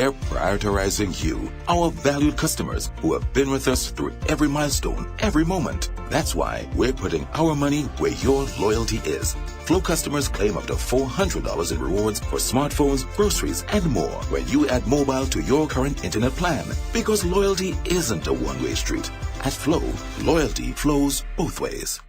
we're prioritizing you, our valued customers who have been with us through every milestone, every moment. That's why we're putting our money where your loyalty is. Flow customers claim up to $400 in rewards for smartphones, groceries, and more when you add mobile to your current internet plan. Because loyalty isn't a one-way street. At Flow, loyalty flows both ways.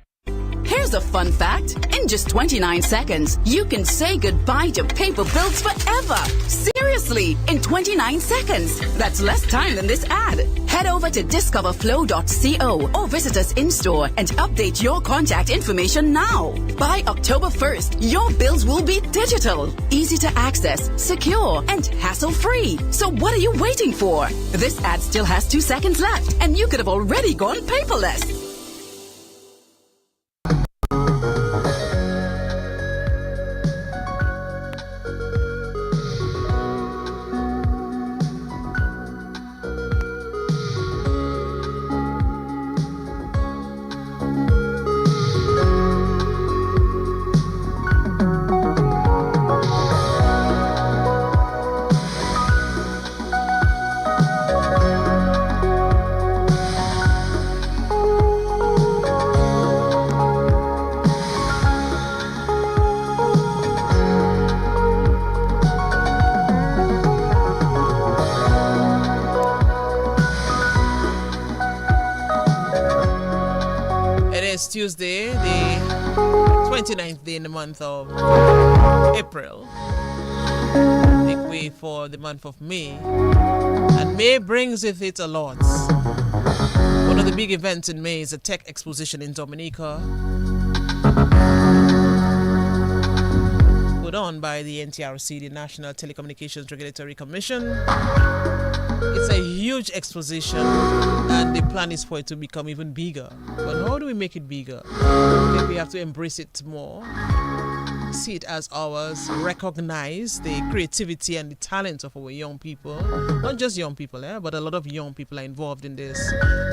Here's a fun fact. In just 29 seconds, you can say goodbye to paper bills forever. Seriously, in 29 seconds. That's less time than this ad. Head over to discoverflow.co or visit us in-store and update your contact information now. By October 1st, your bills will be digital, easy to access, secure, and hassle-free. So what are you waiting for? This ad still has 2 seconds left, and you could have already gone paperless. Tuesday, the 29th day in the month of April. Make way for the month of May. And May brings with it a lot. One of the big events in May is a tech exposition in Dominica, put on by the NTRC, the National Telecommunications Regulatory Commission. It's a huge exposition, and the plan is for it to become even bigger. But how do we make it bigger? I think we have to embrace it more, see it as ours, recognize the creativity and the talent of our young people. Not just young people, but a lot of young people are involved in this.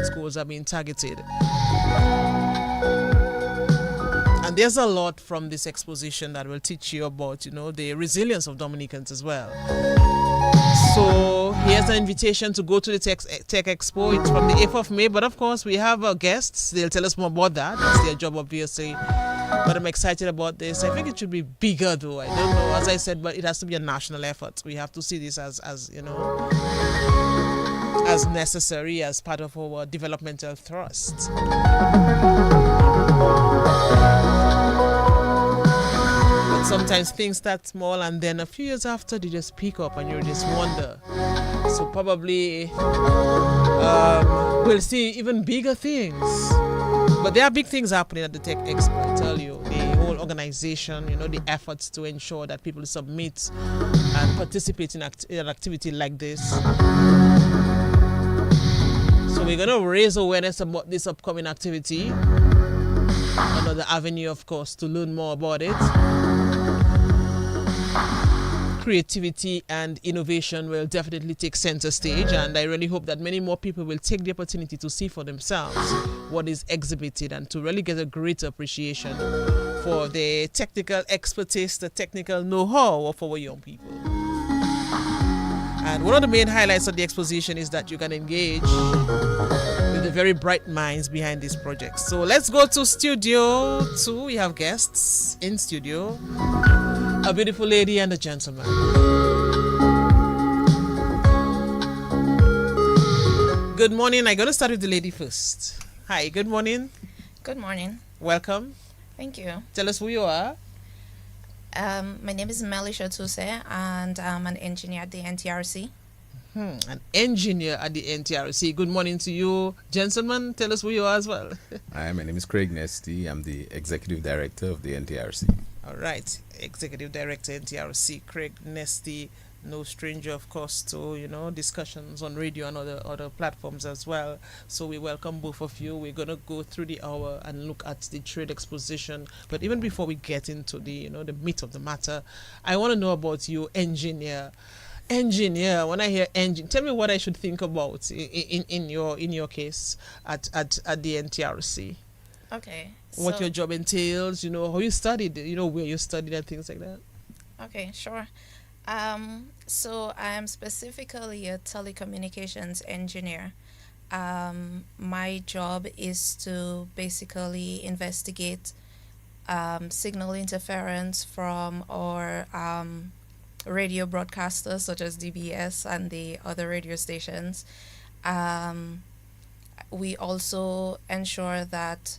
Schools are being targeted. And there's a lot from this exposition that will teach you about, the resilience of Dominicans as well. So here's an invitation to go to the Tech Expo. It's from the 8th of May, but of course we have our guests. They'll tell us more about that. It's their job, obviously. But I'm excited about this. I think it should be bigger, though. I don't know, as I said, but it has to be a national effort. We have to see this as necessary, as part of our developmental thrust. Sometimes things start small, and then a few years after they just pick up and you just wonder. So probably we'll see even bigger things. But there are big things happening at the Tech Expo, I tell you. The whole organization, the efforts to ensure that people submit and participate in an activity like this. So we're going to raise awareness about this upcoming activity. Another avenue, of course, to learn more about it. Creativity and innovation will definitely take center stage, and I really hope that many more people will take the opportunity to see for themselves what is exhibited and to really get a greater appreciation for the technical expertise, the technical know-how of our young people. And one of the main highlights of the exposition is that you can engage with the very bright minds behind this project. So let's go to Studio 2. We have guests in studio. A beautiful lady and a gentleman. Good morning. I'm going to start with the lady first. Hi, good morning. Good morning. Welcome. Thank you. Tell us who you are. My name is Melisha Tuse, and I'm an engineer at the NTRC. An engineer at the NTRC. Good morning to you, gentlemen. Tell us who you are as well. Hi, my name is Craig Nesty. I'm the Executive Director of the NTRC. All right. Executive Director, NTRC, Craig Nesty. No stranger, of course, to, discussions on radio and other platforms as well. So we welcome both of you. We're going to go through the hour and look at the trade exposition. But even before we get into the, the meat of the matter, I want to know about you, engineer. Engineer, when I hear engine, tell me what I should think about in your case at the NTRC. Okay. What your job entails, how you studied, where you studied and things like that. Okay, sure. So I'm specifically a telecommunications engineer. My job is to basically investigate signal interference from our radio broadcasters such as DBS and the other radio stations. Um, we also ensure that,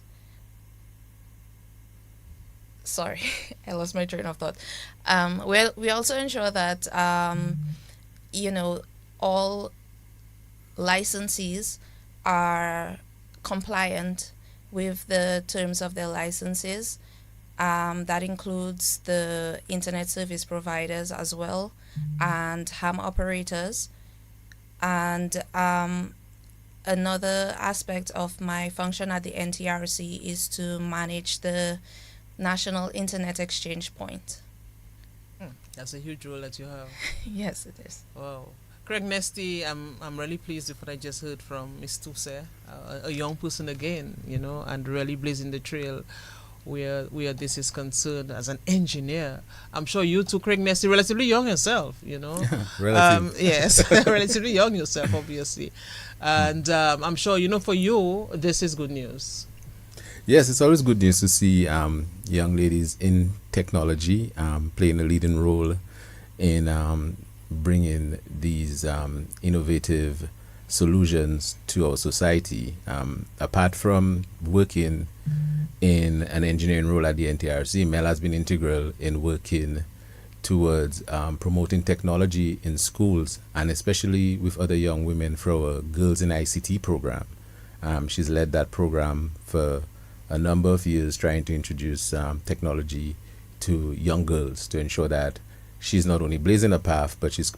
sorry, I lost my train of thought. We also ensure that, you know, all licensees are compliant with the terms of their licenses. That includes the internet service providers as well, and ham operators. And another aspect of my function at the NTRC is to manage the National Internet Exchange Point. That's a huge role that you have. Yes, it is. Wow. Craig Nesty, I'm really pleased with what I just heard from Miss Tuse, a young person again, and really blazing the trail where this is concerned as an engineer. I'm sure you too, Craig Nesty, relatively young yourself, Relative. Yes, relatively young yourself, obviously. And I'm sure, for you, this is good news. Yes, it's always good news to see young ladies in technology playing a leading role in bringing these innovative solutions to our society. Apart from working in an engineering role at the NTRC, Mel has been integral in working towards promoting technology in schools, and especially with other young women for our Girls in ICT program. She's led that program for a number of years, trying to introduce technology to young girls to ensure that she's not only blazing a path, but she's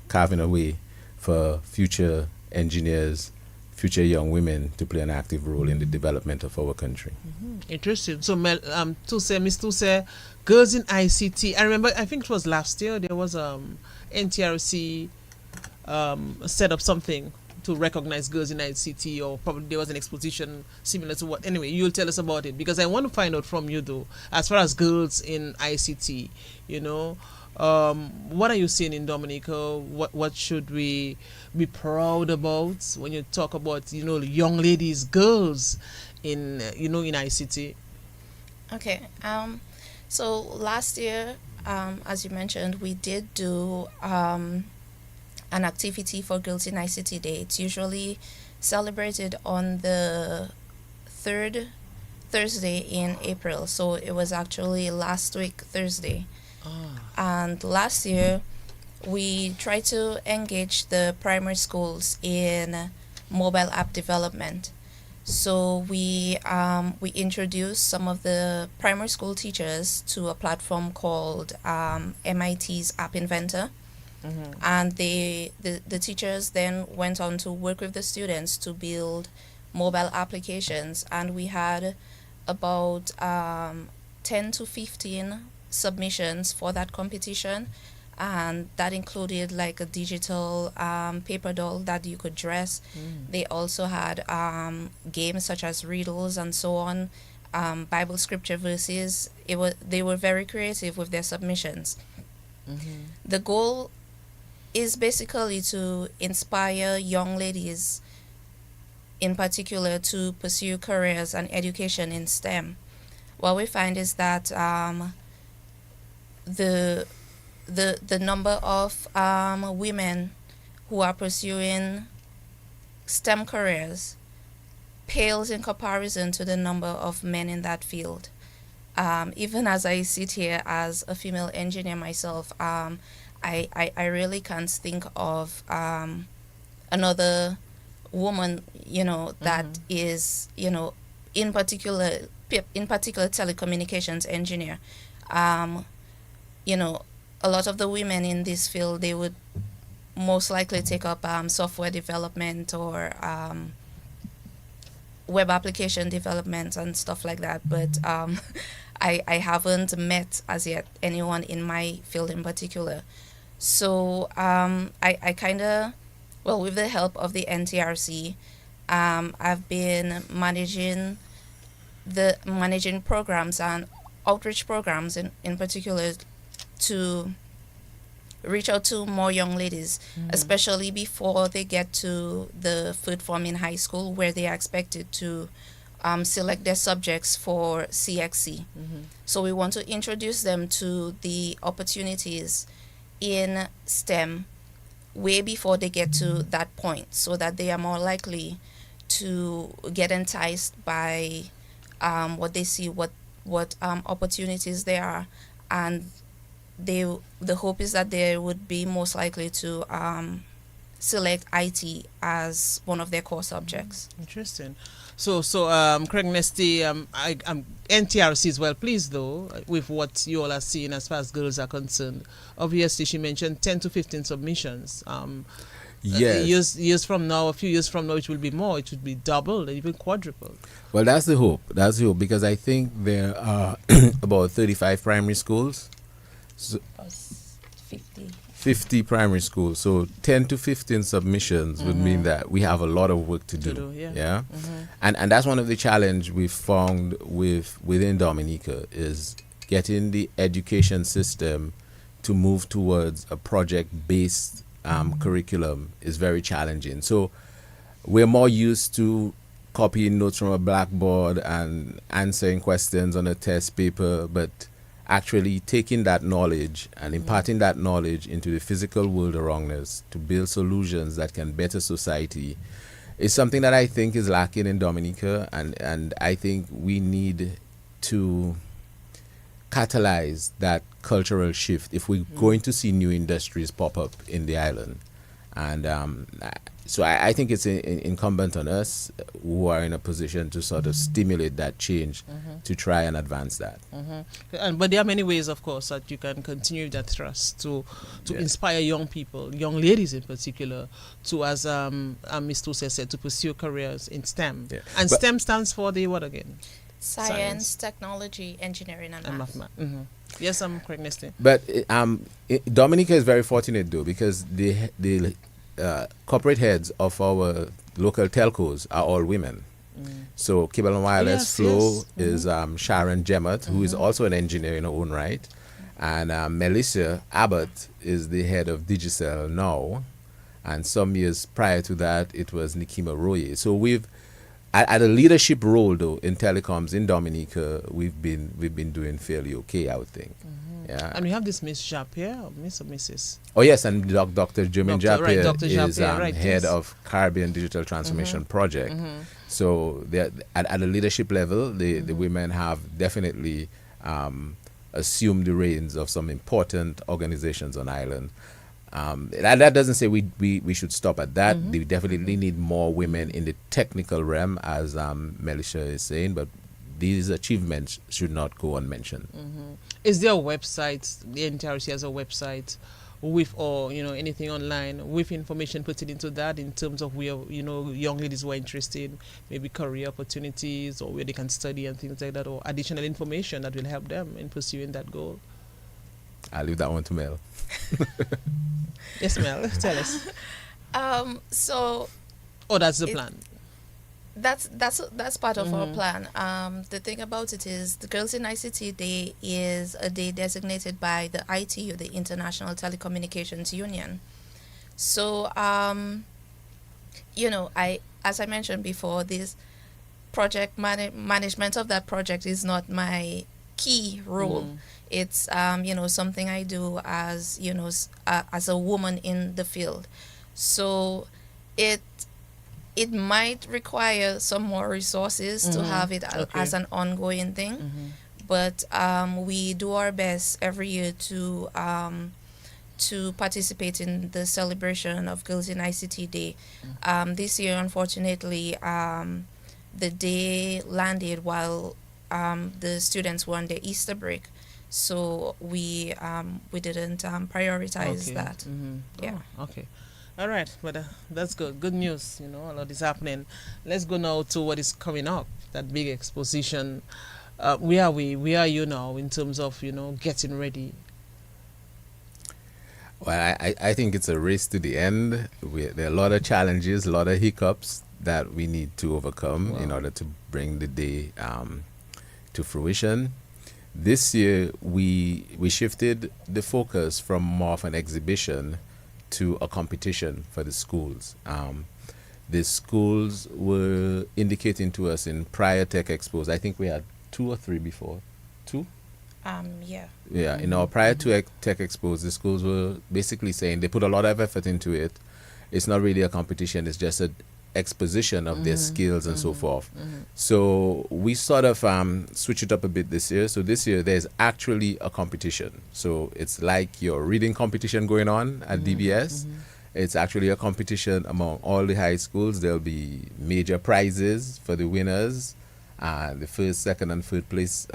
carving a way for future engineers, future young women to play an active role in the development of our country. Interesting. So, Miss Tuse, Girls in ICT. I remember, I think it was last year, there was NTRC set up something to recognize girls in ICT, or probably there was an exposition similar to what. Anyway, you'll tell us about it, because I want to find out from you though, as far as girls in ICT, what are you seeing in Dominica? What should we be proud about when you talk about young ladies, girls in in ICT? Okay. So last year, as you mentioned, we did do an activity for Girls in ICT Day. It's usually celebrated on the third Thursday in April. So it was actually last week, Thursday. And last year, we tried to engage the primary schools in mobile app development. So we introduced some of the primary school teachers to a platform called MIT's App Inventor. And the teachers then went on to work with the students to build mobile applications, and we had about 10 to 15 submissions for that competition, and that included like a digital paper doll that you could dress. They also had games such as riddles and so on, Bible scripture verses. They were very creative with their submissions. The goal is basically to inspire young ladies in particular to pursue careers and education in STEM. What we find is that the number of women who are pursuing STEM careers pales in comparison to the number of men in that field. Even as I sit here as a female engineer myself, I really can't think of another woman, that is, in particular telecommunications engineer. A lot of the women in this field, they would most likely take up software development or web application development and stuff like that. But I haven't met as yet anyone in my field in particular. So I kind of, with the help of the NTRC, I've been managing programs and outreach programs in particular to reach out to more young ladies, especially before they get to the third form in high school, where they are expected to select their subjects for CXC. So we want to introduce them to the opportunities in STEM way before they get to that point, so that they are more likely to get enticed by what they see, what opportunities there are, and the hope is that they would be most likely to select IT as one of their core subjects. Interesting. So Craig Nesty, NTRC is well pleased though with what you all are seeing as far as girls are concerned. Obviously, she mentioned 10 to 15 submissions. Yes. Years from now, a few years from now, it will be more. It would be doubled, even quadrupled. Well, that's the hope. That's the hope, because I think there are about 35 primary schools. So 50 primary schools. So 10 to 15 submissions would mean that we have a lot of work to do. Yeah. And that's one of the challenge we found within Dominica, is getting the education system to move towards a project-based curriculum is very challenging. So we're more used to copying notes from a blackboard and answering questions on a test paper, but actually taking that knowledge and imparting that knowledge into the physical world around us to build solutions that can better society is something that I think is lacking in Dominica, and I think we need to catalyze that cultural shift if we're going to see new industries pop up in the island. And so I think it's incumbent on us who are in a position to sort of stimulate that change to try and advance that. But there are many ways, of course, that you can continue that thrust to inspire young people, young ladies in particular, to, as Ms. Tusa said, to pursue careers in STEM. Yeah. And But STEM stands for the what again? Science, technology, engineering, and math. Yes, I'm correct, Nesty. But Dominica is very fortunate though, because the corporate heads of our local telcos are all women. So Cable and Wireless Flow is Sharon Jemmett, who is also an engineer in her own right, and Melissa Abbott is the head of Digicel now, and some years prior to that it was Nikima Roye. So we've at a leadership role though in telecoms in Dominica, we've been doing fairly okay, I would think. Yeah. And we have this Miss Jappier, or Miss or Mrs. Oh yes, and Dr. Jermaine Jappier Dr. is Jappier, head yes. of Caribbean Digital Transformation Project. So at a leadership level, the women have definitely assumed the reins of some important organizations on island. That doesn't say we should stop at that. We definitely need more women in the technical realm, as Melissa is saying, but these achievements should not go unmentioned. Is there a website, the NTRC has a website with, or anything online with information put into that in terms of where young ladies who are interested, maybe career opportunities or where they can study and things like that, or additional information that will help them in pursuing that goal? I'll leave that one to Mel. Yes, Mel, tell us. That's the plan. That's part of our plan. The thing about it is, the Girls in ICT Day is a day designated by the ITU, the International Telecommunications Union. So, as I mentioned before, this project management of that project is not my key role. It's something I do as as a woman in the field. So it might require some more resources to have it as an ongoing thing, but we do our best every year to participate in the celebration of Girls in ICT Day. This year, unfortunately, the day landed while the students were on their Easter break, so we didn't prioritize that. Yeah. Oh, okay. All right, but that's good. Good news. A lot is happening. Let's go now to what is coming up. That big exposition. Where are we? Where are you now in terms of getting ready? Well, I think it's a race to the end. There are a lot of challenges, a lot of hiccups that we need to overcome in order to bring the day to fruition. This year, we shifted the focus from more of an exhibition to a competition for the schools. The schools were indicating to us in prior tech expos. I think we had 2 or 3 before. 2? Yeah. Yeah, in our prior to tech expos, the schools were basically saying they put a lot of effort into it. It's not really a competition, it's just an exposition of their skills and so forth. So we sort of switch it up a bit this year. So this year there's actually a competition. So it's like your reading competition going on at DBS. It's actually a competition among all the high schools. There'll be major prizes for the winners. The first, second, and third place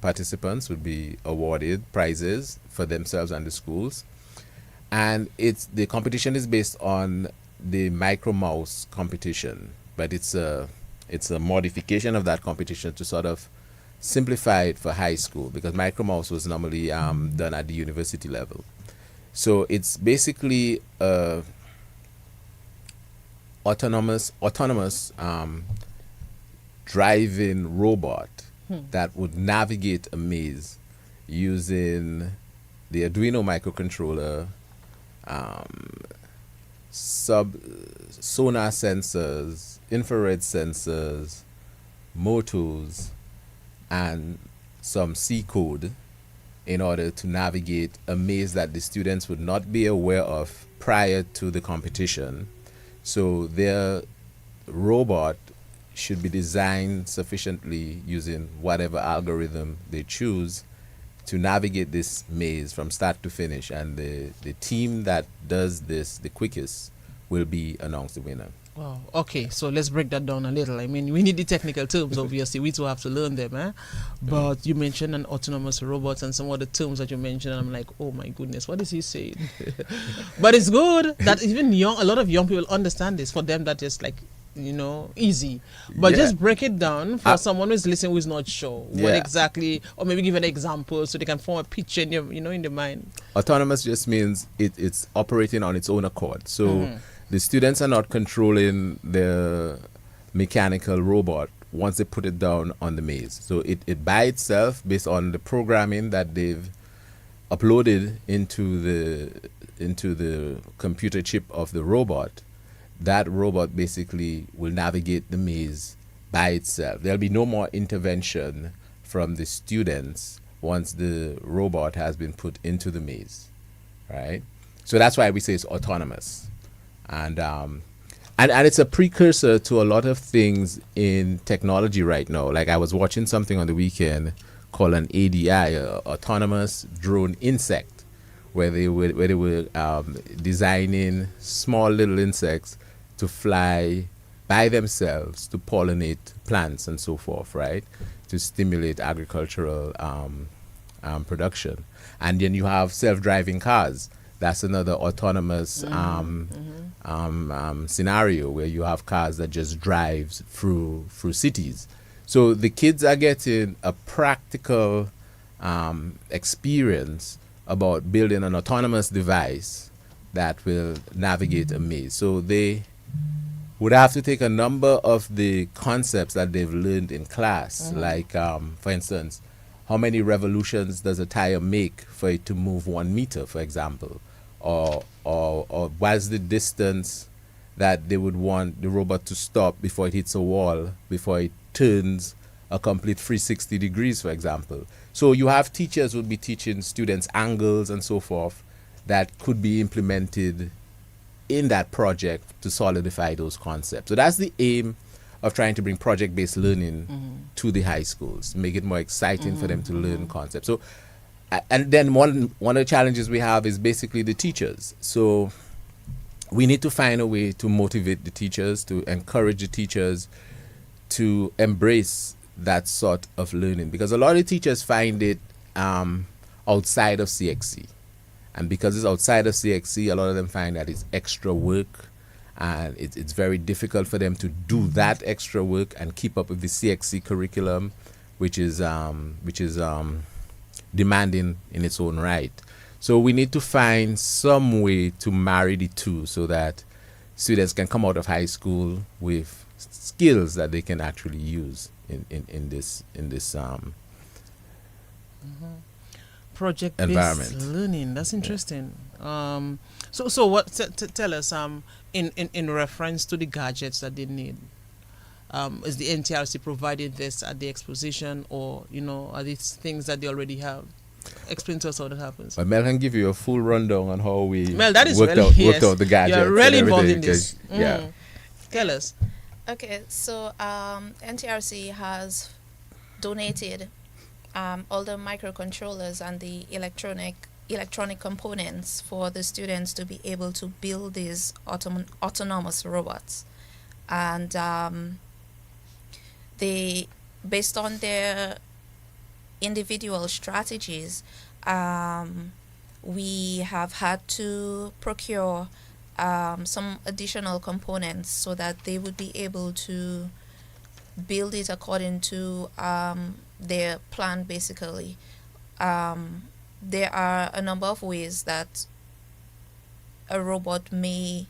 participants would be awarded prizes for themselves and the schools. And the competition is based on the Micro Mouse competition, but it's a modification of that competition to sort of simplify it for high school, because Micro Mouse was normally done at the university level. So it's basically autonomous driving robot that would navigate a maze using the Arduino microcontroller, sonar sensors, infrared sensors, motors, and some C code in order to navigate a maze that the students would not be aware of prior to the competition. So their robot should be designed sufficiently using whatever algorithm they choose to navigate this maze from start to finish, and the team that does this the quickest will be announced the winner. Wow. Okay, so let's break that down a little. I mean, we need the technical terms, obviously. We too have to learn them, But you mentioned an autonomous robot and some other terms that you mentioned, and I'm like, oh my goodness, what is he saying? But it's good that even a lot of young people understand this. For them, that is like, easy. But just break it down for someone who's listening who's not sure what exactly, or maybe give an example so they can form a picture in your, in their mind. Autonomous just means it's operating on its own accord. So the students are not controlling the mechanical robot once they put it down on the maze. So it by itself, based on the programming that they've uploaded into the computer chip of the robot, that robot basically will navigate the maze by itself. There'll be no more intervention from the students once the robot has been put into the maze, right? So that's why we say it's autonomous. And it's a precursor to a lot of things in technology right now. Like I was watching something on the weekend called an ADI, autonomous drone insect, where they were designing small little insects to fly by themselves to pollinate plants and so forth, right? To stimulate agricultural production. And then you have self-driving cars. That's another autonomous scenario where you have cars that just drives through cities. So the kids are getting a practical experience about building an autonomous device that will navigate a maze. So they would have to take a number of the concepts that they've learned in class, like, for instance, how many revolutions does a tire make for it to move 1 meter, for example? Or what's the distance that they would want the robot to stop before it hits a wall, before it turns a complete 360 degrees, for example. So you have teachers who will be teaching students angles and so forth that could be implemented in that project to solidify those concepts. So that's the aim of trying to bring project-based learning to the high schools, make it more exciting for them to learn concepts. So, and then one of the challenges we have is basically the teachers. So we need to find a way to motivate the teachers, to encourage the teachers to embrace that sort of learning, because a lot of teachers find it outside of CXC. And because it's outside of CXC, a lot of them find that it's extra work, and it's very difficult for them to do that extra work and keep up with the CXC curriculum, which is demanding in its own right. So we need to find some way to marry the two so that students can come out of high school with skills that they can actually use in this Project-based environment. learning. That's interesting. So what? Tell us. In reference to the gadgets that they need. Is the NTRC provided this at the exposition, or are these things that they already have? Explain to us how that happens. But Mel can give you a full rundown on how we Mel, that is worked out the gadgets. You're really and involved in everything, this. 'cause, Yeah. Tell us. Okay, so NTRC has donated all the microcontrollers and the electronic components for the students to be able to build these autonomous robots, and they, based on their individual strategies, we have had to procure some additional components so that they would be able to build it according to their plan, basically. There are a number of ways that a robot may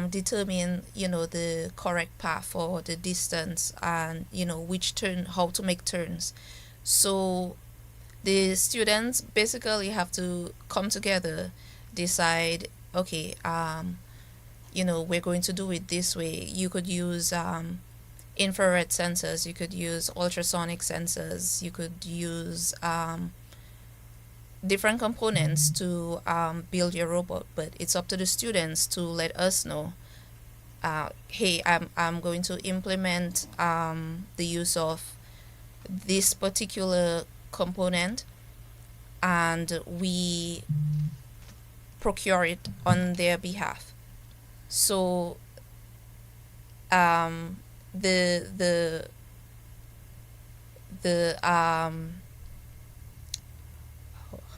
determine, the correct path or the distance, and, how to make turns. So the students basically have to come together, decide, okay, we're going to do it this way. You could use infrared sensors, you could use ultrasonic sensors, you could use different components to build your robot, but it's up to the students to let us know, hey, I'm going to implement the use of this particular component, and we procure it on their behalf. So the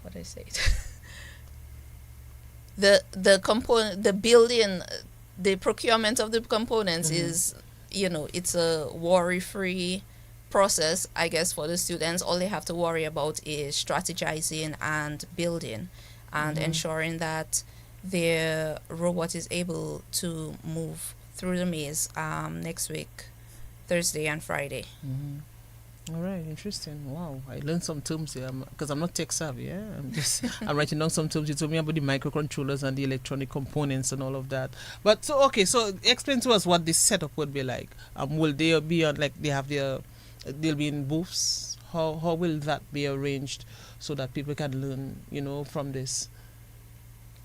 how do I say it? the component, the building, the procurement of the components is, it's a worry-free process, I guess, for the students. All they have to worry about is strategizing and building and ensuring that their robot is able to move through the maze next week, Thursday and Friday. All right, interesting. Wow, I learned some terms here because I'm not tech savvy. Yeah, I'm writing down some terms. You told me about the microcontrollers and the electronic components and all of that. But so explain to us what this setup would be like. Will they be on, like, they'll be in booths? How will that be arranged so that people can learn, from this?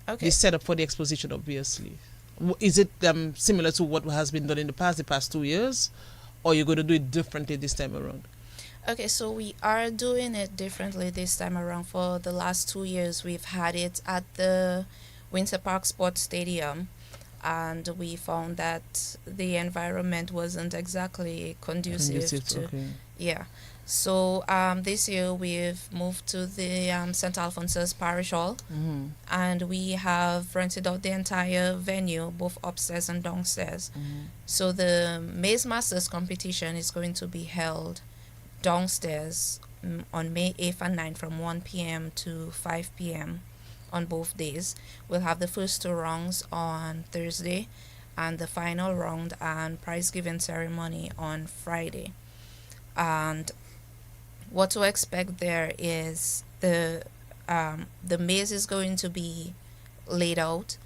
Okay. This setup for the exposition, obviously. Is it similar to what has been done in the past 2 years, or you're going to do it differently this time around? Okay, so we are doing it differently this time around. For the last 2 years, we've had it at the Winter Park Sports Stadium, and we found that the environment wasn't exactly conducive to. Okay. Yeah. So this year we've moved to the St. Alphonsus Parish Hall, and we have rented out the entire venue, both upstairs and downstairs. So the Maze Masters competition is going to be held downstairs on May 8th and 9th from 1 p.m. to 5 p.m. on both days. We'll have the first 2 rounds on Thursday and the final round and prize giving ceremony on Friday. And what to expect there is the maze is going to be laid out.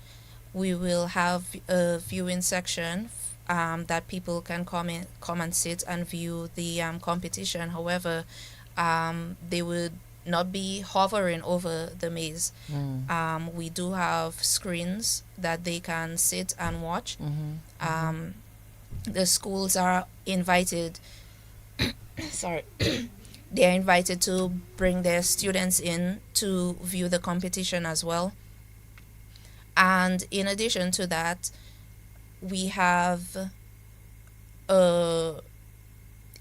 We will have a viewing section that people can come and sit and view the competition. However, they would not be hovering over the maze. We do have screens that they can sit and watch. The schools are invited sorry they're invited to bring their students in to view the competition as well. And in addition to that, we have a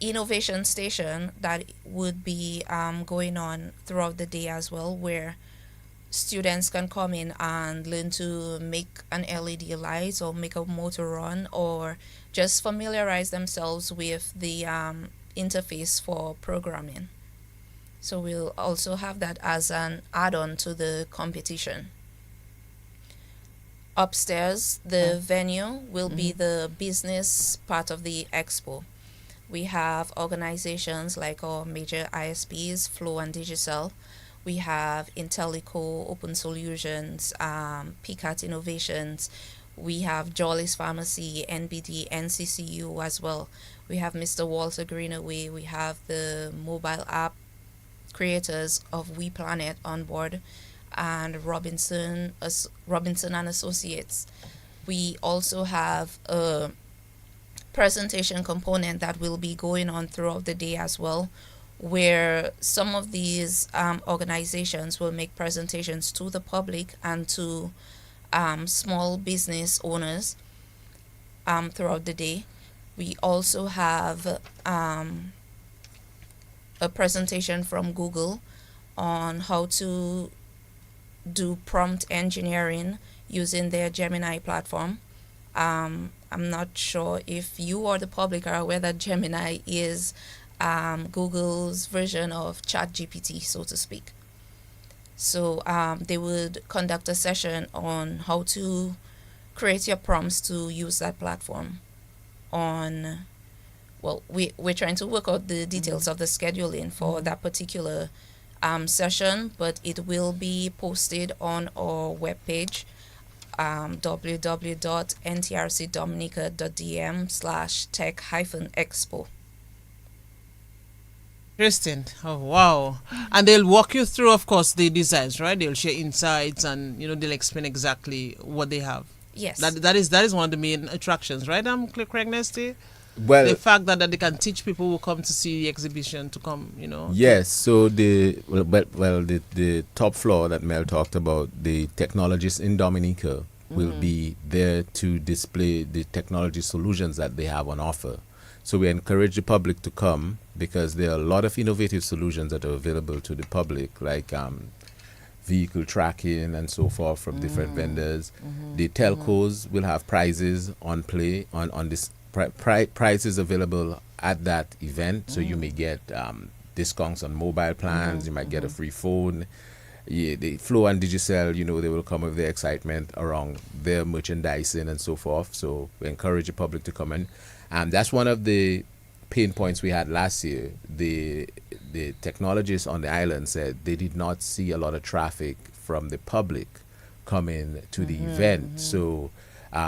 innovation station that would be going on throughout the day as well, where students can come in and learn to make an LED light or make a motor run, or just familiarize themselves with the interface for programming. So we'll also have that as an add-on to the competition. Upstairs, the venue will be the business part of the expo. We have organizations like our major ISPs, Flow and Digicel. We have Intellico, Open Solutions, PCAT Innovations. We have Jolly's Pharmacy, NBD, NCCU as well. We have Mr. Walter Greenaway. We have the mobile app creators of We Planet on board, and Robinson and Associates. We also have a presentation component that will be going on throughout the day as well, where some of these organizations will make presentations to the public and to small business owners throughout the day. We also have a presentation from Google on how to do prompt engineering using their Gemini platform. I'm not sure if you or the public are aware that Gemini is Google's version of ChatGPT, so to speak. So they would conduct a session on how to create your prompts to use that platform. We're trying to work out the details of the scheduling for that particular session, but it will be posted on our webpage, www.ntrcdominica.dm/tech-expo. Interesting. Oh, wow. And they'll walk you through, of course, the designs, right? They'll share insights and, they'll explain exactly what they have. Yes. That is one of the main attractions, right, Craig Nesty? Well, the fact that they can teach people who come to see the exhibition to come, Yes. So the top floor that Mel talked about, the technologists in Dominica will be there to display the technology solutions that they have on offer. So we encourage the public to come because there are a lot of innovative solutions that are available to the public, like vehicle tracking and so forth from different vendors. The telcos will have prizes on this. Prices available at that event, so you may get discounts on mobile plans. You might get a free phone. The Flow and Digicel, they will come with their excitement around their merchandising and so forth. So we encourage the public to come in, and that's one of the pain points we had last year. The technologists on the island said they did not see a lot of traffic from the public coming to the event. So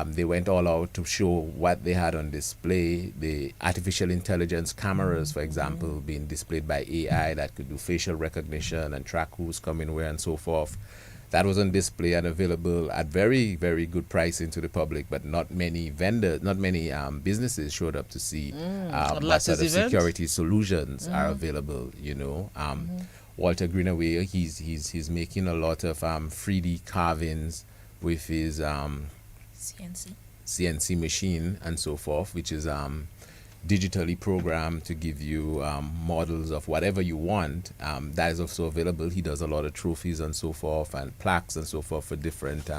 they went all out to show what they had on display. The artificial intelligence cameras, for example, being displayed by AI that could do facial recognition and track who's coming where and so forth. That was on display and available at very, very good pricing to the public, but not many businesses showed up to see what sort of security solutions are available. Walter Greenaway, he's making a lot of 3D carvings with his CNC machine and so forth, which is digitally programmed to give you models of whatever you want. That is also available. He does a lot of trophies and so forth and plaques and so forth for different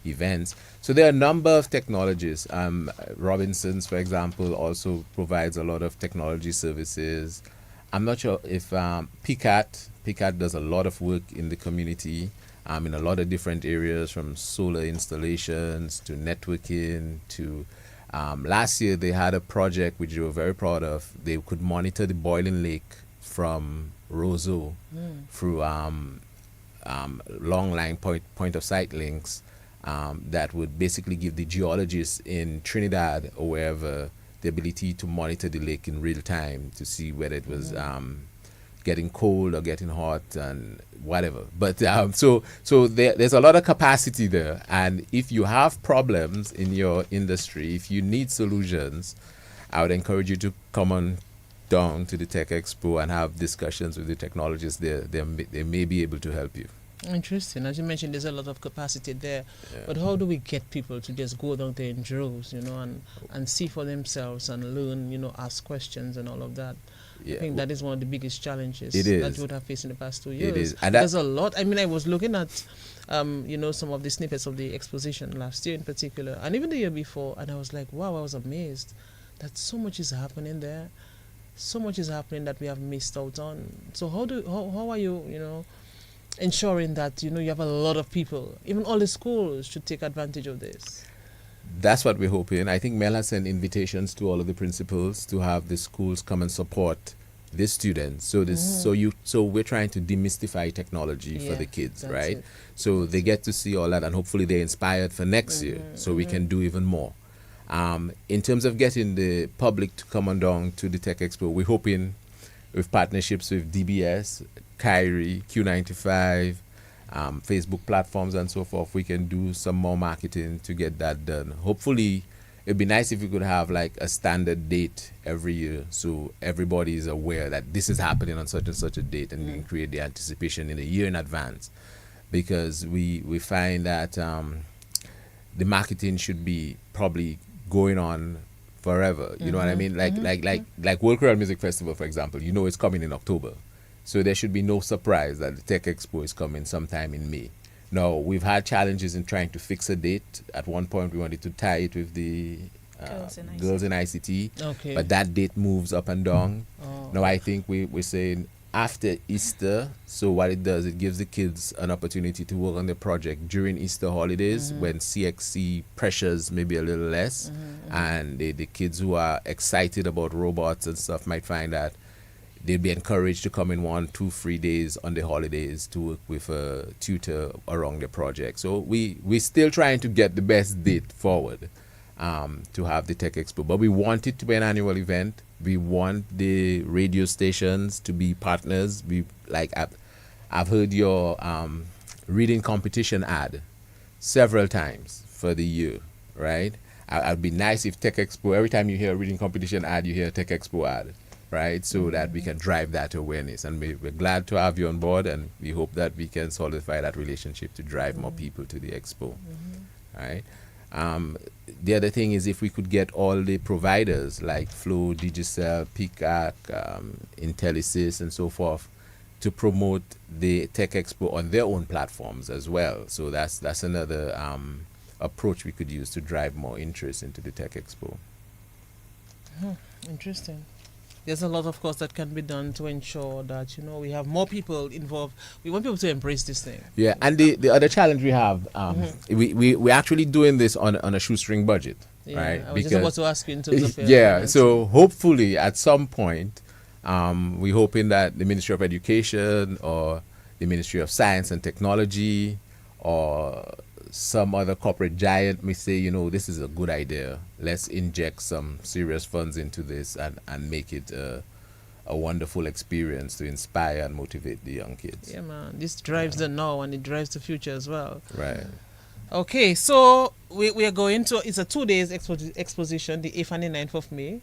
events. So there are a number of technologies. Robinson's, for example, also provides a lot of technology services. I'm not sure if PCAT does a lot of work in the community. In a lot of different areas, from solar installations to networking to last year they had a project which they were very proud of. They could monitor the boiling lake from Roseau through long line point of sight links that would basically give the geologists in Trinidad or wherever the ability to monitor the lake in real time to see whether it was getting cold or getting hot and whatever. But so there's a lot of capacity there, and if you have problems in your industry, if you need solutions, I would encourage you to come on down to the Tech Expo and have discussions with the technologists there. They may be able to help you. Interesting. As you mentioned, there's a lot of capacity there. Yeah. But how do we get people to just go down there in droves, and see for themselves and learn, ask questions and all of that? Yeah. I think that is one of the biggest challenges that you would have faced in the past 2 years. It is. And there's a lot. I mean, I was looking at, some of the snippets of the exposition last year in particular, and even the year before, and I was like, wow, I was amazed that so much is happening there. So much is happening that we have missed out on. So how are you, ensuring that, you have a lot of people, even all the schools should take advantage of this? that's what we're hoping. I think Mel has sent invitations to all of the principals to have the schools come and support the students. So we're trying to demystify technology for the kids, that's right? it. So they get to see all that, and hopefully they're inspired for next year, so we can do even more. In terms of getting the public to come on down to the Tech Expo, we're hoping with partnerships with DBS, Kyrie, Q95, Facebook platforms and so forth, we can do some more marketing to get that done. Hopefully, it'd be nice if we could have like a standard date every year, so everybody is aware that this is happening on such and such a date, and we can create the anticipation in a year in advance. Because we find that the marketing should be probably going on forever. You know what I mean? Like World Creole Music Festival, for example. You know it's coming in October, so there should be no surprise that the Tech Expo is coming sometime in May. Now, we've had challenges in trying to fix a date. At one point, we wanted to tie it with the girls in ICT, Okay. but that date moves up and down. Oh. Now, I think we're saying after Easter, so what it does, it gives the kids an opportunity to work on the project during Easter holidays when CXC pressures maybe a little less, and the kids who are excited about robots and stuff might find that they'd be encouraged to come in 1, 2, 3 days on the holidays to work with a tutor around the project. So we're still trying to get the best date forward to have the Tech Expo, but we want it to be an annual event. We want the radio stations to be partners. I've heard your reading competition ad several times for the year, right? I'd be nice if Tech Expo, every time you hear a reading competition ad, you hear a Tech Expo ad, right? So that we can drive that awareness. And we're glad to have you on board, and we hope that we can solidify that relationship to drive more people to the expo, right? The other thing is if we could get all the providers like Flow, Digicel, PICAC, Intellisys, and so forth to promote the Tech Expo on their own platforms as well. So that's another approach we could use to drive more interest into the Tech Expo. Interesting. There's a lot, of course, that can be done to ensure that, we have more people involved. We want people to embrace this thing. Yeah, and the other challenge we have, we're actually doing this on a shoestring budget, right? I was just about to ask you in terms of so hopefully at some point, we're hoping that the Ministry of Education or the Ministry of Science and Technology or some other corporate giant may say, this is a good idea. Let's inject some serious funds into this and make it a wonderful experience to inspire and motivate the young kids. Yeah, man. This drives the now and it drives the future as well. Right. Okay, so we are going to, it's a 2 days exposition, the 8th and the 9th of May.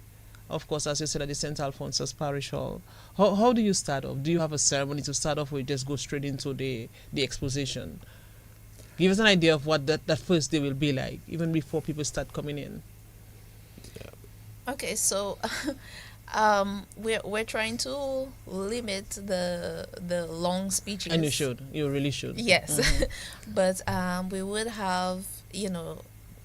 Of course, as you said, at the St. Alphonsus Parish Hall. How do you start off? Do you have a ceremony to start off, or you just go straight into the exposition? Give us an idea of what that first day will be like, even before people start coming in. Okay, so we're trying to limit the long speeches. And you really should. Yes, but we would have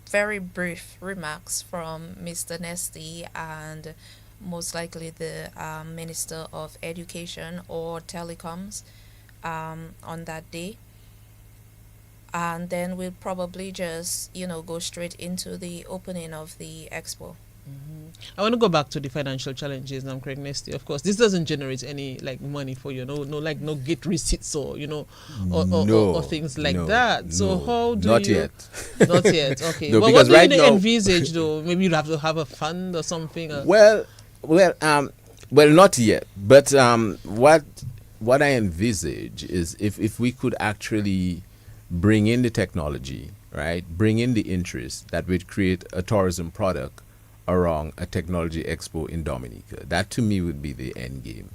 very brief remarks from Mr. Nesty and most likely the Minister of Education or Telecoms on that day. And then we'll probably just, go straight into the opening of the expo. I want to go back to the financial challenges now, Craig Nesty. Of course, this doesn't generate any money for you, no get receipts or or things like that. So how do not you? Yet. Not yet. Okay. No, well, because what do you right now, envisage though? Maybe you'd have to have a fund or something. Well, not yet. But what I envisage is if we could actually bring in the technology, right? Bring in the interest that would create a tourism product around a technology expo in Dominica. That to me would be the end game.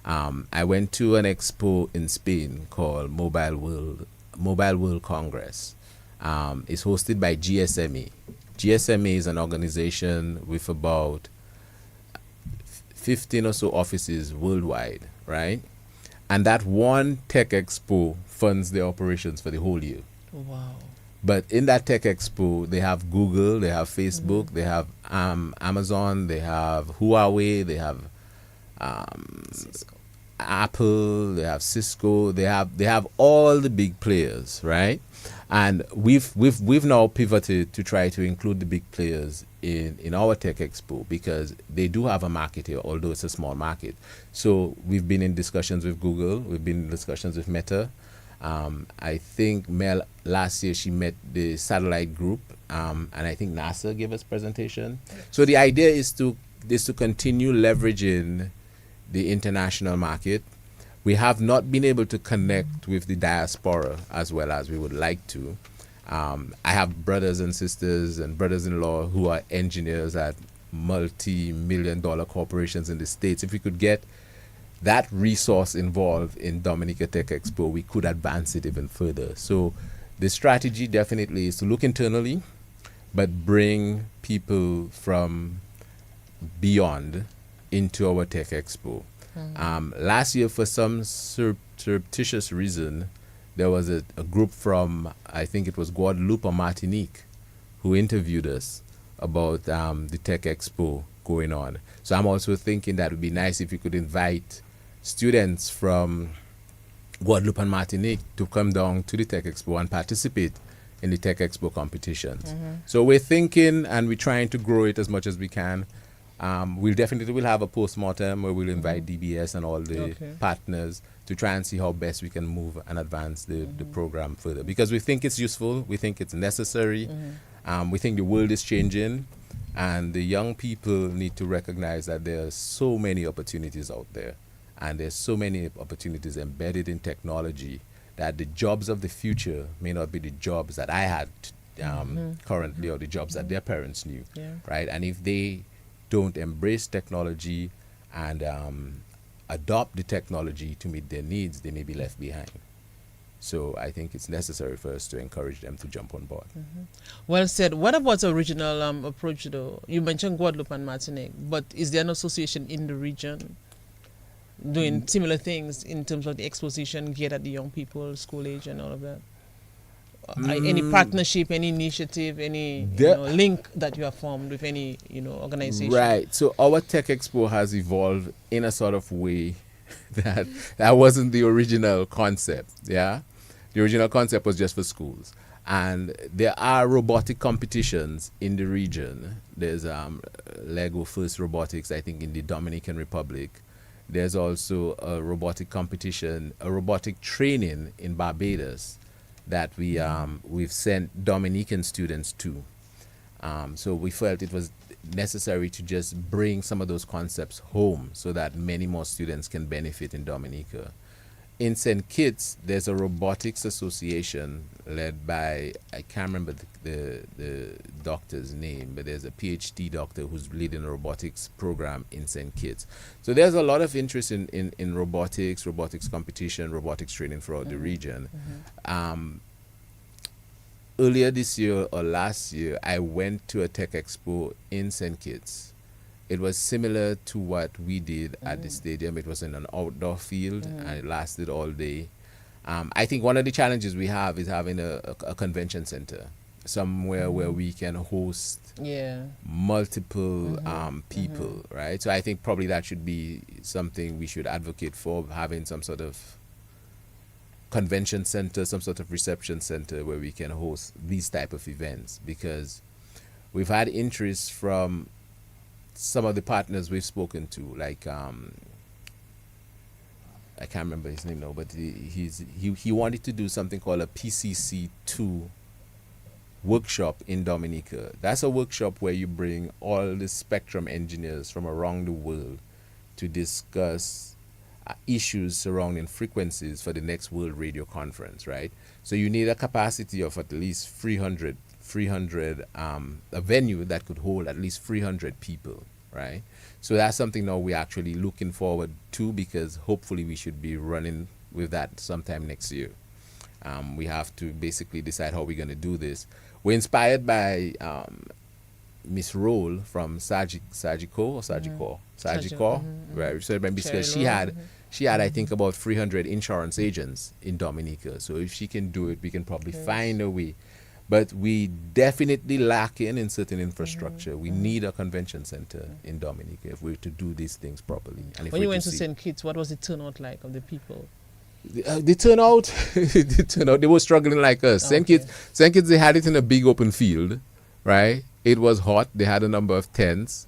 I went to an expo in Spain called Mobile World Congress. It's hosted by GSMA. GSMA is an organization with about 15 or so offices worldwide, right? And that one tech expo funds their operations for the whole year. Wow. But in that tech expo, they have Google, they have Facebook, they have Amazon, they have Huawei, they have Apple, they have Cisco, they have all the big players, right? And we've now pivoted to try to include the big players in our Tech Expo because they do have a market here, although it's a small market. So we've been in discussions with Google, we've been in discussions with Meta. I think Mel last year she met the satellite group, and I think NASA gave us presentation. So the idea is to continue leveraging the international market. We have not been able to connect with the diaspora as well as we would like to. I have brothers and sisters and brothers-in-law who are engineers at multi-million-dollar corporations in the States. If we could get that resource involved in Dominica Tech Expo, we could advance it even further. So the strategy definitely is to look internally, but bring people from beyond into our Tech Expo. Last year, for some surreptitious reason, there was a group from, I think it was Guadeloupe or Martinique, who interviewed us about the Tech Expo going on. So I'm also thinking that it would be nice if we could invite students from Guadeloupe and Martinique to come down to the Tech Expo and participate in the Tech Expo competitions. So we're thinking and we're trying to grow it as much as we can. We'll definitely have a postmortem where we'll invite DBS and all the partners to try and see how best we can move and advance the program further, because we think it's useful, we think it's necessary, we think the world is changing, and the young people need to recognize that there are so many opportunities out there, and there's so many opportunities embedded in technology that the jobs of the future may not be the jobs that I had currently or the jobs that their parents knew, right? And if they don't embrace technology and adopt the technology to meet their needs, they may be left behind. So I think it's necessary for us to encourage them to jump on board. Well said. What about the original approach, though? You mentioned Guadeloupe and Martinique, but is there an association in the region doing similar things in terms of the exposition geared at the young people, school age and all of that? Any partnership, any initiative, any link that you have formed with any organization? Right. So our Tech Expo has evolved in a sort of way that wasn't the original concept. Yeah, the original concept was just for schools, and there are robotic competitions in the region. There's Lego First Robotics, I think, in the Dominican Republic. There's also a robotic competition, a robotic training in Barbados that we've sent Dominican students to. So we felt it was necessary to just bring some of those concepts home so that many more students can benefit in Dominica. In St. Kitts, there's a robotics association led by, I can't remember the doctor's name, but there's a PhD doctor who's leading a robotics program in St. Kitts. So there's a lot of interest in robotics competition, robotics training throughout the region. Earlier this year or last year, I went to a Tech Expo in St. Kitts. It was similar to what we did at the stadium. It was in an outdoor field and it lasted all day. I think one of the challenges we have is having a convention center, somewhere where we can host multiple people, right? So I think probably that should be something we should advocate for, having some sort of convention center, some sort of reception center where we can host these type of events, because we've had interest from some of the partners we've spoken to, like I can't remember his name now, but he wanted to do something called a PCC2 workshop in Dominica. That's a workshop where you bring all the spectrum engineers from around the world to discuss issues surrounding frequencies for the next World Radio Conference, right? So you need a capacity of at least 300, a venue that could hold at least 300 people, right? So that's something now we're actually looking forward to, because hopefully we should be running with that sometime next year. We have to basically decide how we're going to do this. We're inspired by Miss Roll from Sagicor, right? So because she had I think about 300 insurance agents in Dominica. So if she can do it, we can probably find a way. But we definitely lack in certain infrastructure. We need a convention center in Dominica if we're to do these things properly. And if when you went to St. Kitts, what was the turnout like of the people? They turn out, they were struggling like us. St. Kitts, they had it in a big open field, right? It was hot. They had a number of tents.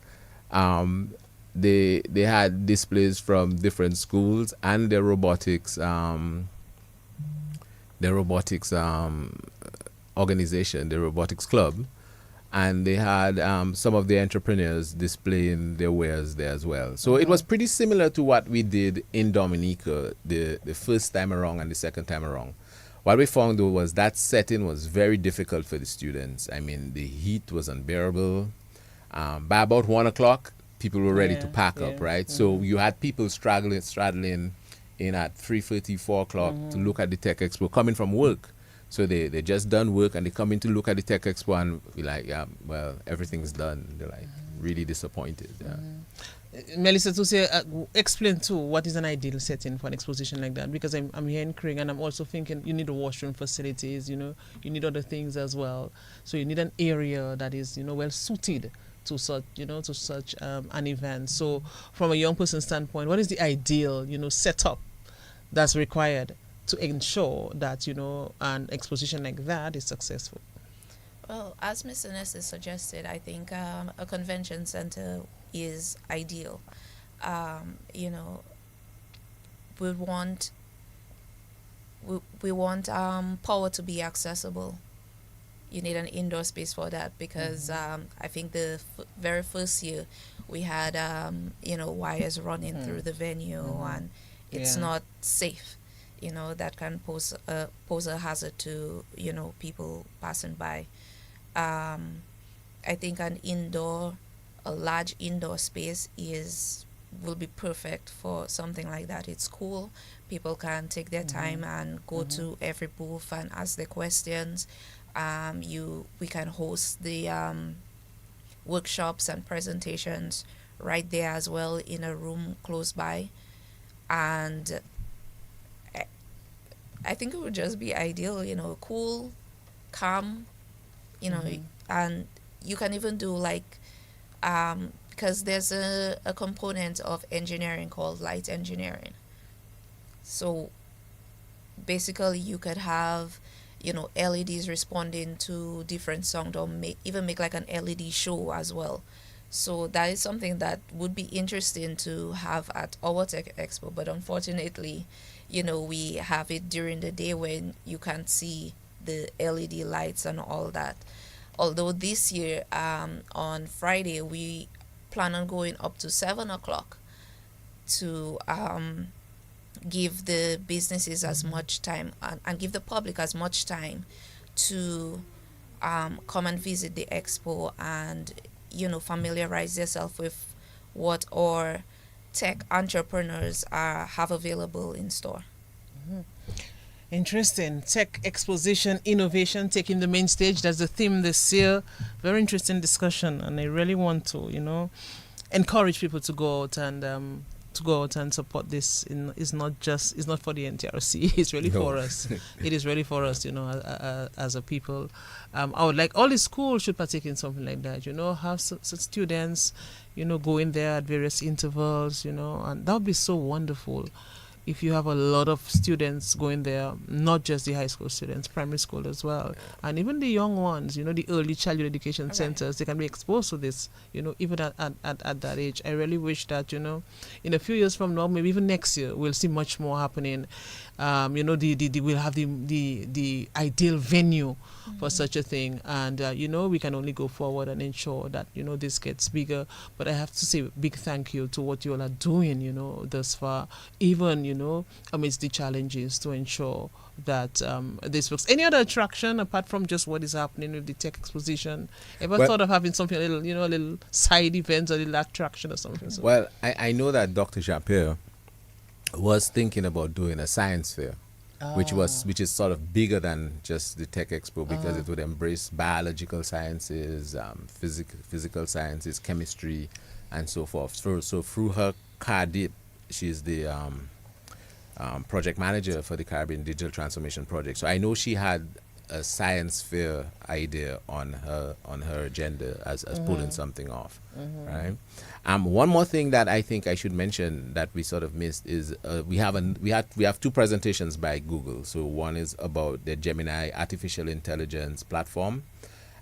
They had displays from different schools and their robotics organization, the robotics club, and they had some of the entrepreneurs displaying their wares there as well. So it was pretty similar to what we did in Dominica the first time around and the second time around. What we found though was that setting was very difficult for the students. I mean, the heat was unbearable. By about 1 o'clock, people were ready to pack up, right? So you had people straddling in at 3:30, 4 o'clock to look at the Tech Expo, coming from work. So they just done work and they come in to look at the Tech Expo and be like, yeah, well, everything's done. They're like really disappointed. Yeah. Melissa, to say, explain too what is an ideal setting for an exposition like that, because I'm here in Craig and I'm also thinking you need a washroom facilities, you need other things as well. So you need an area that is, well suited to such an event. So from a young person's standpoint, what is the ideal, setup that's required to ensure that, an exposition like that is successful? Well, as Mr. Nestor suggested, I think a convention center is ideal. We want power to be accessible. You need an indoor space for that because I think the very first year we had wires running through the venue and it's not safe. That can pose a hazard to people passing by. I think a large indoor space will be perfect for something like that. It's cool. People can take their time and go to every booth and ask their questions. We can host the workshops and presentations right there as well in a room close by, and I think it would just be ideal, cool, calm, and you can even do because there's a component of engineering called light engineering. So basically you could have, LEDs responding to different sound or even make like an LED show as well. So that is something that would be interesting to have at our Tech Expo, but unfortunately, we have it during the day when you can't see the LED lights and all that. Although this year, on Friday, we plan on going up to 7 o'clock to give the businesses as much time and give the public as much time to come and visit the expo and familiarize yourself with what our tech entrepreneurs have available in store. Interesting. Tech exposition, innovation taking the main stage. That's the theme this year. Very interesting discussion, and I really want to, encourage people to go out and support this. It's not for the NTRC. It's really for us. It is really for us, as a people. I would like all the schools should partake in something like that. Have some students, go in there at various intervals, and that would be so wonderful. If you have a lot of students going there, not just the high school students, primary school as well, and even the young ones, the early childhood education centers, they can be exposed to this, even at that age. I really wish that, in a few years from now, maybe even next year, we'll see much more happening. We'll have the ideal venue for such a thing, and we can only go forward and ensure that this gets bigger. But I have to say a big thank you to what you all are doing, thus far, even amidst the challenges, to ensure that this works. Any other attraction apart from just what is happening with the tech exposition? Ever thought of having something a little side event, a little attraction or something? So. Well, I know that Dr. Japierre was thinking about doing a science fair, which is sort of bigger than just the Tech Expo, because it would embrace biological sciences, physical sciences, chemistry, and so forth. So through her CARDIP, she's the project manager for the Caribbean Digital Transformation Project. So I know she had a science fair idea on her agenda as pulling something off, right? One more thing that I think I should mention that we sort of missed is we have two presentations by Google. So one is about the Gemini artificial intelligence platform,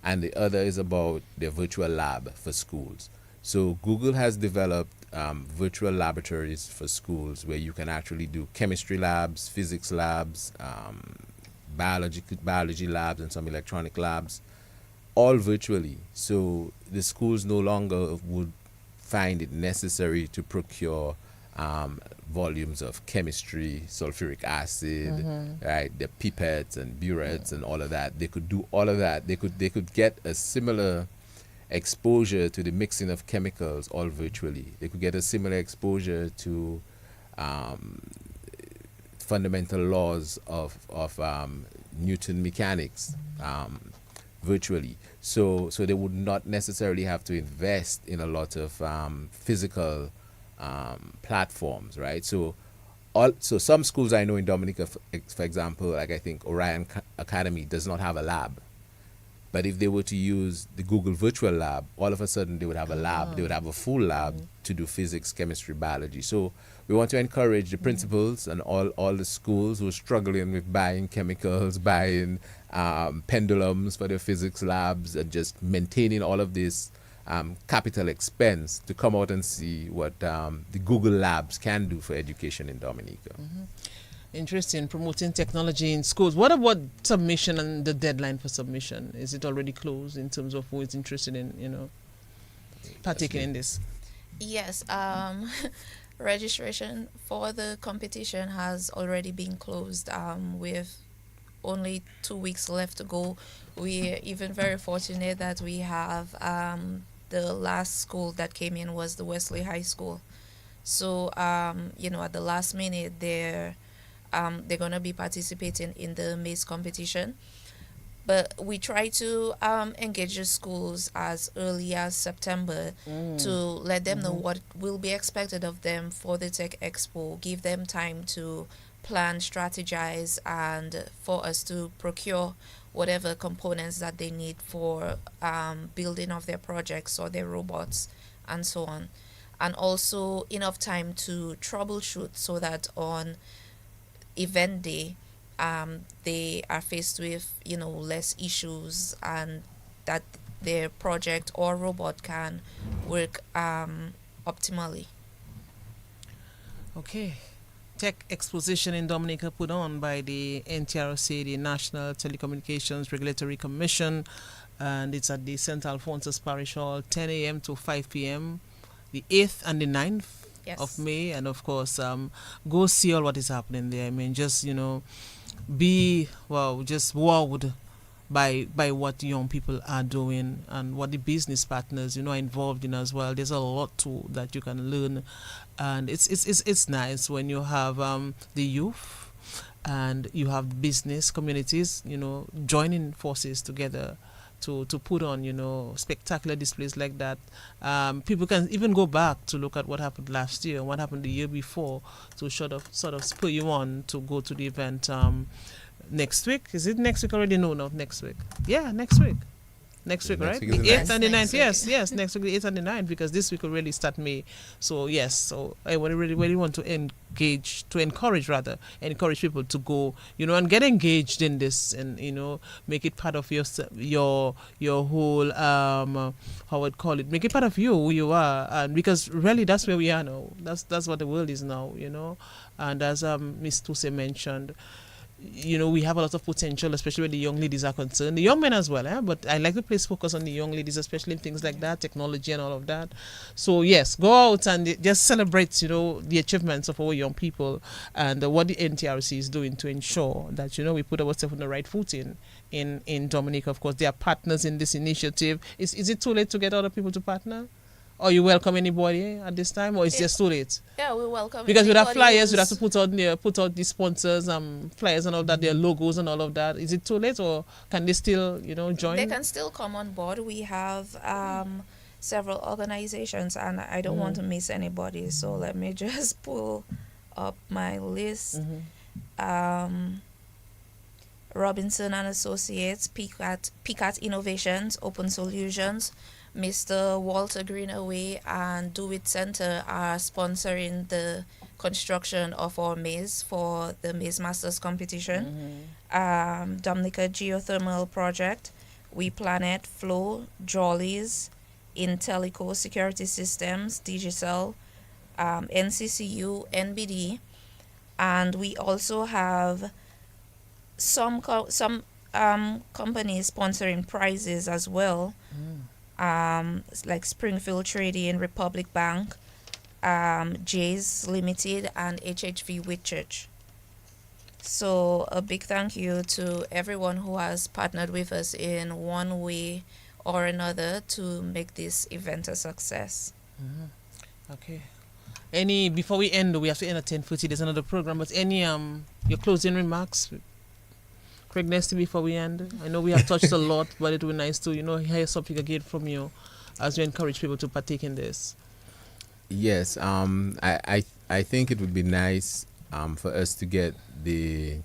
and the other is about the virtual lab for schools. So Google has developed virtual laboratories for schools where you can actually do chemistry labs, physics labs, biology labs, and some electronic labs, all virtually. So the schools no longer would find it necessary to procure volumes of chemistry, sulfuric acid, right, the pipettes and burettes and all of that. They could do all of that. They could get a similar exposure to the mixing of chemicals all virtually. They could get a similar exposure to fundamental laws of Newton mechanics virtually. So they would not necessarily have to invest in a lot of physical platforms, right? So some schools I know in Dominica, for example, like I think Orion Academy does not have a lab. But if they were to use the Google Virtual Lab, all of a sudden they would have a lab. They would have a full lab to do physics, chemistry, biology. So we want to encourage the principals and all the schools who are struggling with buying chemicals, buying pendulums for their physics labs, and just maintaining all of this capital expense to come out and see what the Google Labs can do for education in Dominica. Interesting, promoting technology in schools. What about submission and the deadline for submission? Is it already closed in terms of who is interested in, partaking in this? Yes, registration for the competition has already been closed with only 2 weeks left to go. We're even very fortunate that we have the last school that came in was the Wesley High School. So, at the last minute, they're going to be participating in the maze competition. But we try to engage the schools as early as September to let them know what will be expected of them for the Tech Expo, give them time to plan, strategize, and for us to procure whatever components that they need for building of their projects or their robots and so on. And also enough time to troubleshoot so that on event day, they are faced with, less issues, and that their project or robot can work optimally. Okay. Tech exposition in Dominica put on by the NTRC, the National Telecommunications Regulatory Commission, and it's at the St. Alphonsus Parish Hall, 10 a.m. to 5 p.m., the 8th and the 9th of May. And of course, go see all what is happening there. I mean, just, be, just wowed by what young people are doing and what the business partners, are involved in as well. There's a lot too that you can learn. And it's nice when you have the youth and you have business communities, joining forces together to put on, spectacular displays like that. People can even go back to look at what happened last year and what happened the year before to sort of spur you on to go to the event next week. Is it next week already? No, not next week. Yeah, next week. Next week, right? The 8th and the 9th. Yes, next week, the 8th and the 9th, because this week will really start May. So, yes, so I really want to encourage people to go, and get engaged in this and, make it part of your whole, how I'd call it, make it part of you, who you are. And because really that's where we are now. That's what the world is now, And as Ms. Tuse mentioned, we have a lot of potential, especially when the young ladies are concerned, the young men as well, but I like to place focus on the young ladies, especially in things like that, technology and all of that. So yes, go out and just celebrate, the achievements of our young people and what the NTRC is doing to ensure that, we put ourselves on the right footing in Dominica. Of course, they are partners in this initiative. Is it too late to get other people to partner? Or you welcome anybody at this time, or it's just too late? Yeah, we welcome. Because with our flyers, we have to put out the sponsors, flyers and all that, their logos and all of that. Is it too late, or can they still, join? They can still come on board. We have several organizations, and I don't want to miss anybody. So let me just pull up my list. Robinson and Associates, PCAT Innovations, Open Solutions, Mr. Walter Greenaway, and Do It Center are sponsoring the construction of our maze for the Maze Masters competition. Dominica Geothermal Project, We Planet, Flow, Jollies, Intellico Security Systems, Digicel, NCCU, NBD, and we also have some companies sponsoring prizes as well, like Springfield Trading, Republic Bank, Jays Limited, and HHV Whitchurch. So a big thank you to everyone who has partnered with us in one way or another to make this event a success. Okay. Any, before we end, we have to end at 10:30. There's another program, but any your closing remarks, Craig Nesty, before we end? I know we have touched a lot, but it would be nice to hear something again from you as you encourage people to partake in this. Yes, I think it would be nice for us to get the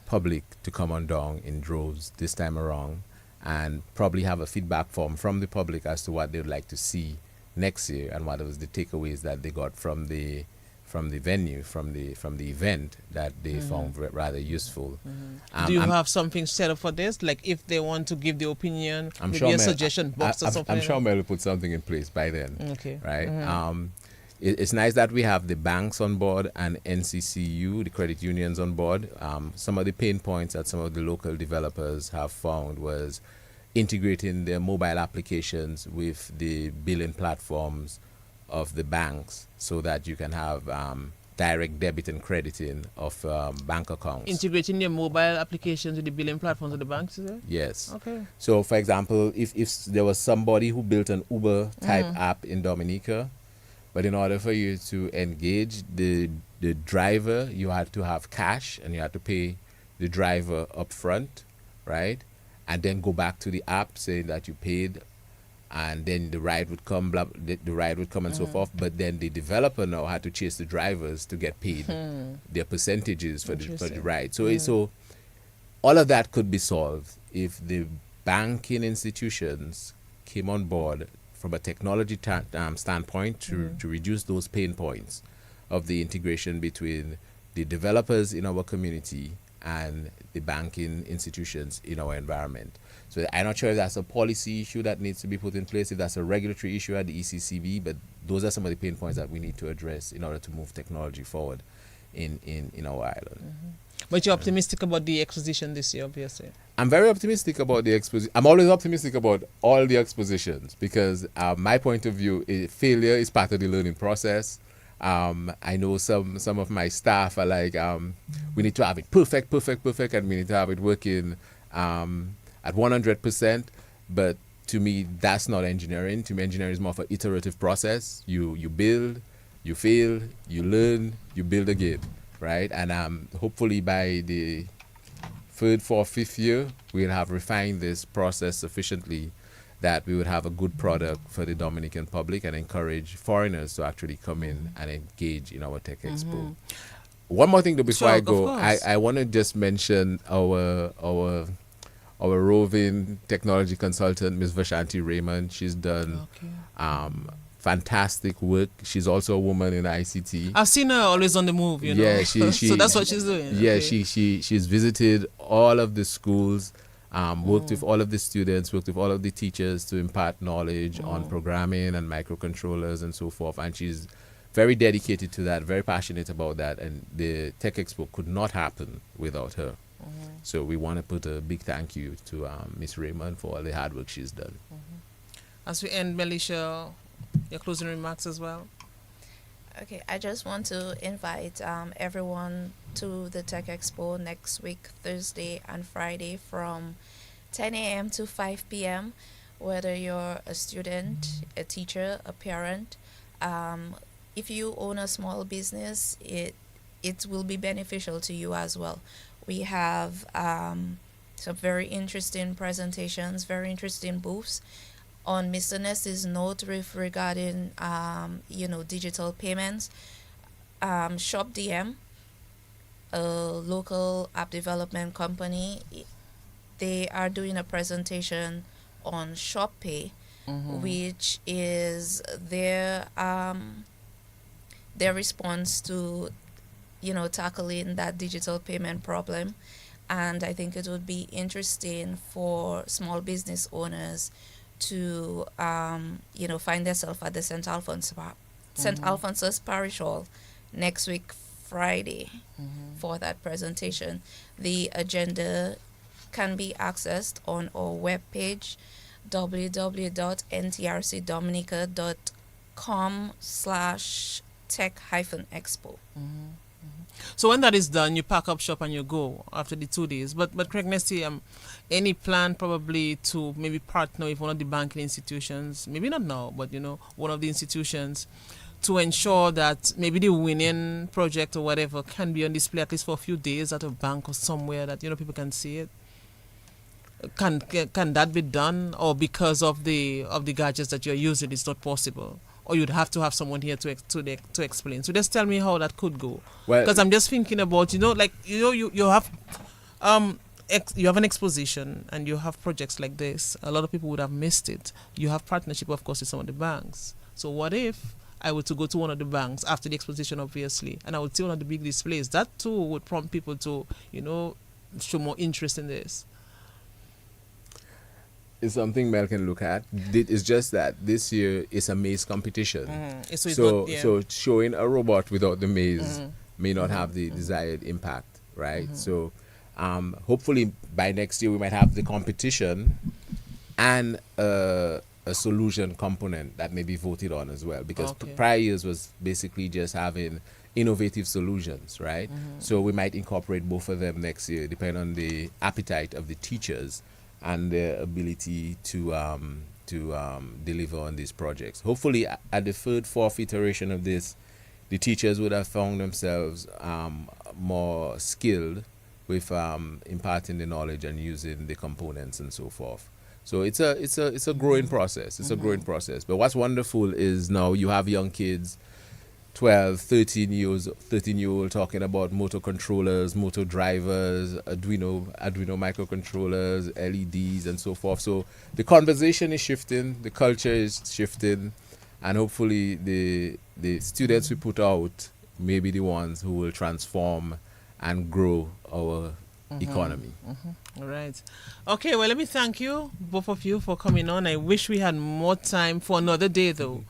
public to come on down in droves this time around, and probably have a feedback form from the public as to what they would like to see next year and what was the takeaways that they got from the venue, from the event that they found rather useful. Do you have something set up for this? Like if they want to give the opinion, I'm maybe sure a suggestion box or something? I'm sure Mel will put something in place by then. Okay. Right? It's nice that we have the banks on board and NCCU, the credit unions on board. Some of the pain points that some of the local developers have found was integrating their mobile applications with the billing platforms of the banks so that you can have direct debit and crediting of bank accounts. Integrating your mobile applications with the billing platforms of the banks, is it? Yes. Okay. So, for example, if there was somebody who built an Uber type app in Dominica, but in order for you to engage the driver, you had to have cash and you had to pay the driver up front, right? And then go back to the app saying that you paid, and then the ride would come, the ride would come and so forth. But then the developer now had to chase the drivers to get paid their percentages for the ride. So all of that could be solved if the banking institutions came on board from a technology standpoint to reduce those pain points of the integration between the developers in our community and the banking institutions in our environment. So I'm not sure if that's a policy issue that needs to be put in place, if that's a regulatory issue at the ECCB, but those are some of the pain points that we need to address in order to move technology forward in our island. But you're optimistic about the exposition this year, obviously. I'm very optimistic about the exposition. I'm always optimistic about all the expositions because my point of view is failure is part of the learning process. I know some of my staff are like, we need to have it perfect, and we need to have it working at 100%. But to me, that's not engineering. To me, engineering is more of an iterative process. You build, you fail, you learn, you build again, right? And hopefully by the third, fourth, fifth year, we'll have refined this process sufficiently that we would have a good product for the Dominican public and encourage foreigners to actually come in and engage in our Tech Expo. One more thing though before I go, I want to just mention our roving technology consultant, Ms. Vashanti Raymond. She's done fantastic work. She's also a woman in ICT. I've seen her always on the move, you know. Yeah, so that's what she's doing. Yeah, okay. she's visited all of the schools, worked with all of the students, worked with all of the teachers to impart knowledge on programming and microcontrollers and so forth. And she's very dedicated to that, very passionate about that. And the Tech Expo could not happen without her. So we want to put a big thank you to Miss Raymond for all the hard work she's done. As we end, Melisha, your closing remarks as well. Okay, I just want to invite everyone to the Tech Expo next week, Thursday and Friday from 10 a.m. to 5 p.m. Whether you're a student, a teacher, a parent, if you own a small business, it will be beneficial to you as well. We have some very interesting presentations, very interesting booths. On Mr. Nest's note regarding digital payments, Shop DM a local app development company. They are doing a presentation on ShopPay, which is their response to, tackling that digital payment problem. And I think it would be interesting for small business owners to, find themselves at the St. Alphonsus Parish Hall next week, Friday, for that presentation. The agenda can be accessed on our webpage, www.ntrcdominica.com/tech-expo. So when that is done, you pack up shop and you go after the 2 days. But Craig Nesty, any plan probably to maybe partner with one of the banking institutions, maybe not now, but one of the institutions, to ensure that maybe the winning project or whatever can be on display at least for a few days at a bank or somewhere that people can see it. Can that be done, or because of the gadgets that you're using, it's not possible? Or you'd have to have someone here to explain. So just tell me how that could go. Well, because I'm just thinking about you have you have an exposition and you have projects like this. A lot of people would have missed it. You have partnership, of course, with some of the banks. So what if I were to go to one of the banks after the exposition, obviously, and I would see one of the big displays? That too would prompt people to show more interest in this. It's something Mel can look at. It's just that this year is a maze competition. So showing a robot without the maze may not have the desired impact, right? So hopefully by next year we might have the competition and a solution component that may be voted on as well, because prior years was basically just having innovative solutions, right? So we might incorporate both of them next year, depending on the appetite of the teachers and their ability to deliver on these projects. Hopefully, at the third, fourth iteration of this, the teachers would have found themselves more skilled with imparting the knowledge and using the components and so forth. So it's a growing process. It's a growing process. But what's wonderful is now you have young kids, 12, 13-year-old talking about motor controllers, motor drivers, Arduino microcontrollers, LEDs, and so forth. So the conversation is shifting, the culture is shifting, and hopefully the students we put out may be the ones who will transform and grow our economy. All right. Okay, well, let me thank you, both of you, for coming on. I wish we had more time for another day, though.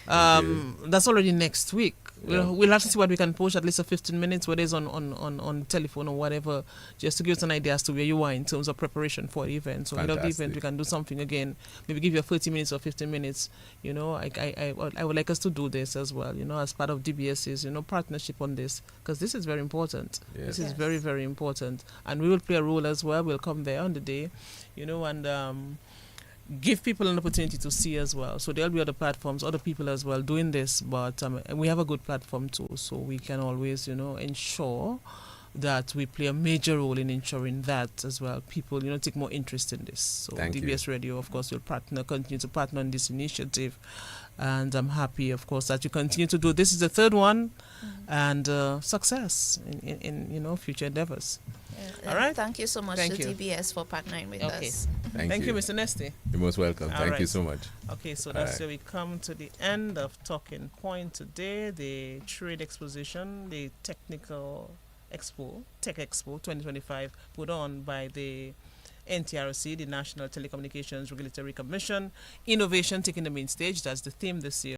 That's already next week. We'll have to see what we can push, at least a 15 minutes, whether it's on telephone or whatever, just to give us an idea as to where you are in terms of preparation for the event. So without the event, we can do something again, maybe give you a 30 minutes or 15 minutes. I would like us to do this as well, as part of DBS's, partnership on this, because this is very important. Yes. This is very, very important. And we will play a role as well. We'll come there on the day, and give people an opportunity to see as well. So there'll be other platforms, other people as well doing this, but we have a good platform too, so we can always, ensure that we play a major role in ensuring that as well. People, take more interest in this. So DBS Radio, of course, will continue to partner on this initiative. And I'm happy, of course, that you continue to do. This is the third one, and success in future endeavors. Yeah, all right. Thank you so much to DBS for partnering with us. Thank you, Mr. Nesty. You're most welcome. Thank you so much. Okay, so that's where we come to the end of Talking Point today. The trade exposition, the technical expo, Tech Expo 2025, put on by the NTRC, the National Telecommunications Regulatory Commission. Innovation taking the main stage. That's the theme this year.